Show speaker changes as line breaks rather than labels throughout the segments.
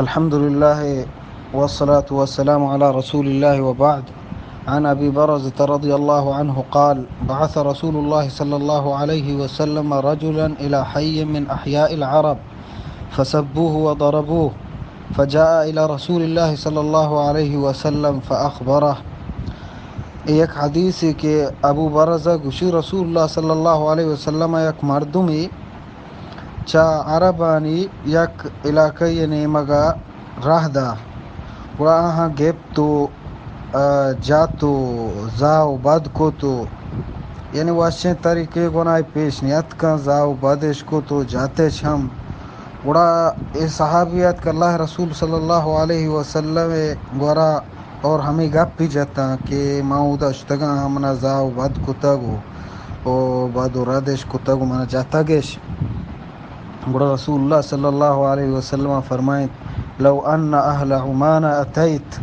الحمد لله والصلاة والسلام على رسول الله وبعد. عن أبي برزة رضي الله عنه قال: بعث رسول الله صلى الله عليه وسلم رجلا إلى حي من أحياء العرب فسبوه وضربوه، فجاء إلى رسول الله صلى الله عليه وسلم فأخبره. ایک حدیثی کہ ابو برزہ گوشی رسول اللہ صلی اللہ علیہ وسلم یک مردمی چا عربانی یک علاقه نیمگا راه دا و آها گیب تو جاتو زاو بد کو تو یعنی واشن طریقے گناہ پیش نیت کا زاو بدش کو تو جاتے ہم وڑا اے صحابیات کا اللہ رسول صلی اللہ علیہ وسلم گورا اور ہمیں گپ بھی جاتا کہ ماؤدا اشتگا ہمنا زاو بد کو تگو او بد و ردش کو تگو منا جاتا گیش. گوڑا رسول اللہ صلی اللہ علیہ وسلم فرمائیں: لو ان اہل عمان اتیت،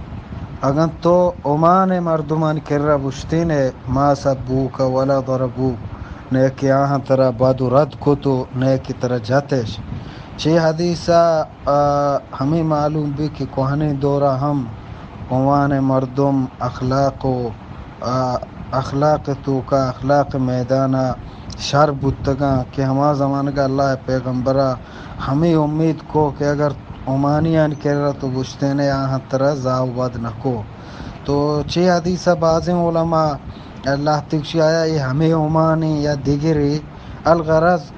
اگر تو عمان مردمان کرا بشتین ما سبوک ولا ضربوک، نیکی آہاں ترا باد و رد کو تو نیکی ترا جاتش. چھ حدیثہ ہمیں معلوم بھی کہ کوہنے دورہ ہم عمان مردم اخلاق تو کا اخلاق میدانہ شر بتگاں کہ ہما زمانہ کا اللہ پیغمبرہ ہمیں امید کو کہ اگر عمانیان کر رہا تو گشتے نے آہاں ترہ زاو بد نکو. تو چھ حدیثہ بعض علماء اللہ تکشی آیا یہ ہمیں عمانی یا دیگری الغرض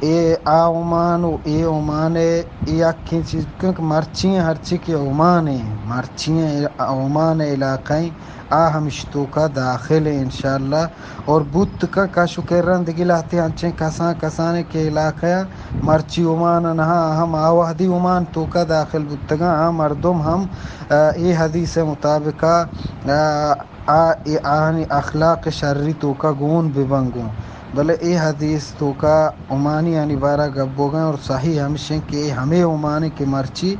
اے عمانو اے عمانے یا کن چیز کیونکہ مرچیں ہر چی کے عمانے مرچیں عمان علاقیں ہمشتو کا داخل ہے انشاءاللہ. اور بت کا شکر رند گلاتے ہنچیں کسانے کے علاقہ مرچی عمان نہا ہم آوہدی عمان تو کا داخل بتگاں مردم ہم یہ حدیث مطابقہ آنی اخلاق شرری تو کا گون ببنگوں بلے یہ حدیث تو کا عمانی یعنی بارہ گبو گئے اور صحیح ہمشیں کہ ہمیں عمانی کی مرچی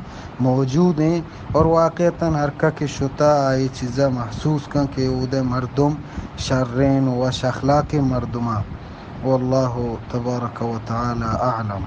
موجود ہیں اور واقعتاً ہرکا کے شتا یہ چیزیں محسوس کن کہ او دے مردم شرین و شخلاق مردمہ. واللہ تبارک و تعالی اعلم.